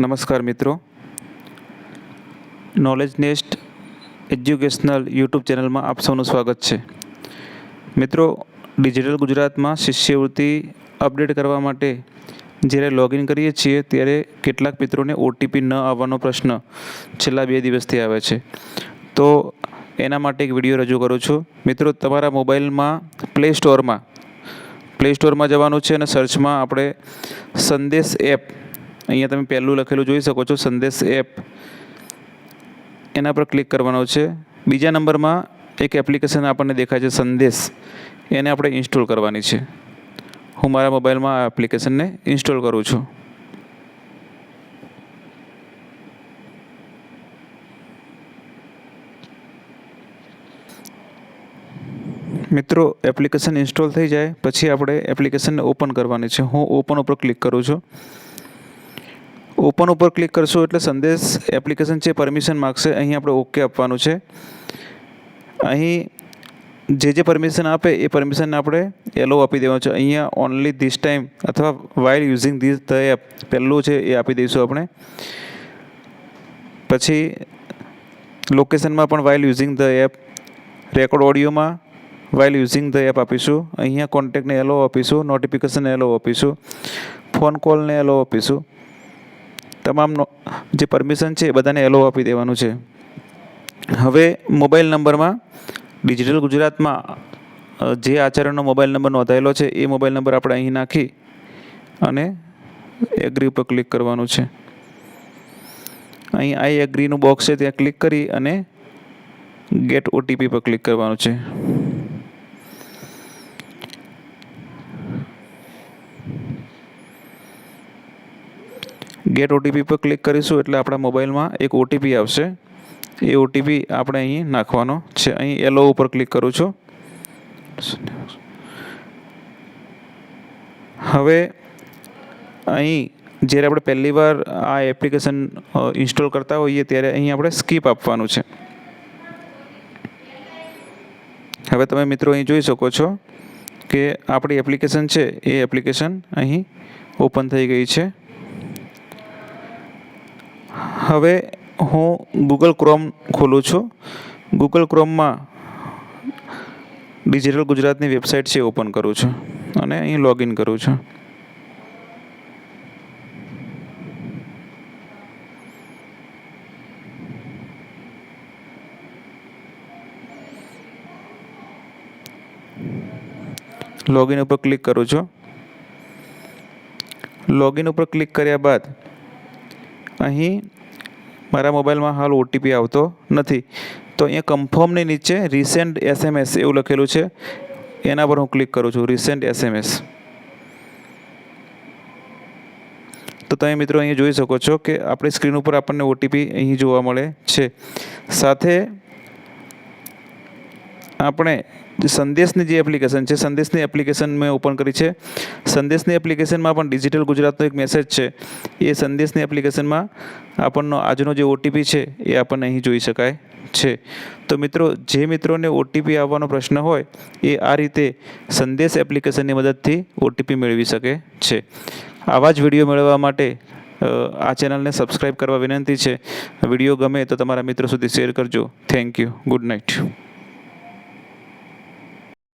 નમસ્કાર મિત્રો, knowledge nest educational YouTube ચેનલમાં આપ સૌનું સ્વાગત છે. મિત્રો, ડિજિટલ ગુજરાતમાં શિષ્યવૃત્તિ અપડેટ કરવા માટે જ્યારે લોગિન કરીએ છીએ ત્યારે કેટલાક મિત્રોને ઓટીપી ન આવવાનો પ્રશ્ન છેલ્લા 2 દિવસથી આવે છે. તો એના માટે એક વિડીયો રજૂ કરું છું. મિત્રો, તમારા મોબાઈલમાં પ્લે સ્ટોરમાં જવાનું છે અને સર્ચમાં આપણે સંદેશ એપ, અહીંયા તમે પહેલું લખેલું જોઈ શકો છો, સંદેશ એપ, એના પર ક્લિક કરવાનો છે. બીજા નંબરમાં એક એપ્લિકેશન આપણને દેખાય છે સંદેશ, એને આપણે ઇન્સ્ટોલ કરવાની છે. હું મારા મોબાઈલમાં આ એપ્લિકેશનને ઇન્સ્ટોલ કરું છું. મિત્રો, એપ્લિકેશન ઇન્સ્ટોલ થઈ જાય પછી આપણે એપ્લિકેશનને ઓપન કરવાની છે. હું ઓપન ઉપર ક્લિક કરું છું. ઓપન ઉપર ક્લિક કરશો એટલે સંદેશ એપ્લિકેશન છે પરમિશન માગશે. અહીં આપણે ઓકે આપવાનું છે. અહીં જે પરમિશન આપે એ પરમિશનને આપણે એલો આપી દેવાનું છે. અહીંયા ઓનલી ધીસ ટાઈમ અથવા વાઇલ યુઝિંગ ધ એપ પહેલું છે એ આપી દઈશું આપણે. પછી લોકેશનમાં પણ while using the app, record ઓડિયોમાં વાઇલ યુઝિંગ ધ એપ આપીશું. અહીંયા કોન્ટેક્ટને એલો આપીશું, નોટિફિકેશનને એલો આપીશું, ફોન કોલને એલો આપીશું. તમામ જે પરમિશન છે એ બધાને એલો આપી દેવાનું છે. હવે મોબાઈલ નંબરમાં ડિજિટલ ગુજરાતમાં જે આચાર્યનો મોબાઈલ નંબર નોંધાયેલો છે એ મોબાઈલ નંબર આપણે અહીં નાખી અને એગ્રી ઉપર ક્લિક કરવાનું છે. અહીં આઈ એગ્રીનું બોક્સ છે ત્યાં ક્લિક કરી અને ગેટ ઓટીપી પર ક્લિક કરવાનું છે. ગેટ ઓટીપી પર ક્લિક કરીશું એટલે આપણા મોબાઈલમાં એક ઓટીપી આવશે. એ ઓટીપી આપણે અહીં નાખવાનો છે. અહીં એલો ઉપર ક્લિક કરું છું. હવે અહીં જ્યારે આપણે પહેલી વાર આ એપ્લિકેશન ઇન્સ્ટોલ કરતા હોઈએ ત્યારે અહીં આપણે સ્કીપ આપવાનું છે. હવે તમે મિત્રો અહીં જોઈ શકો છો કે આપણી એપ્લિકેશન છે એ એપ્લિકેશન અહીં ઓપન થઈ ગઈ છે. હવે હું ગૂગલ ક્રોમ ખોલું છું. ગૂગલ ક્રોમમાં ડિજિટલ ગુજરાતની વેબસાઇટ છે ઓપન કરું છું અને અહીં લોગિન કરું છું. લોગિન ઉપર ક્લિક કરું છું. લોગિન ઉપર ક્લિક કર્યા બાદ અહીં મારા મોબાઈલમાં હાલ ઓટીપી આવતો નથી. તો અહીંયા કન્ફર્મની નીચે રિસેન્ટ એસએમએસ એવું લખેલું છે, એના પર હું ક્લિક કરું છું. Recent SMS. તો તમે મિત્રો અહીંયા જોઈ શકો છો કે આપણી સ્ક્રીન ઉપર આપણને ઓટીપી અહીં જોવા મળે છે. સાથે આપણે સંદેશની જે એપ્લિકેશન છે, સંદેશની એપ્લિકેશન મેં ઓપન કરી છે. સંદેશની એપ્લિકેશનમાં પણ ડિજિટલ ગુજરાતનો એક મેસેજ છે. એ સંદેશની એપ્લિકેશનમાં આપણનો આજનો જે ઓટીપી છે એ આપણને અહીં જોઈ શકાય છે. તો મિત્રો, જે મિત્રોને ઓટીપી આવવાનો પ્રશ્ન હોય એ આ રીતે સંદેશ એપ્લિકેશનની મદદથી ઓટીપી મેળવી શકે છે. આવા જ વિડીયો મેળવવા માટે આ ચેનલને સબસ્ક્રાઈબ કરવા વિનંતી છે. વિડીયો ગમે તો તમારા મિત્રો સુધી શેર કરજો. Thank you. Good night.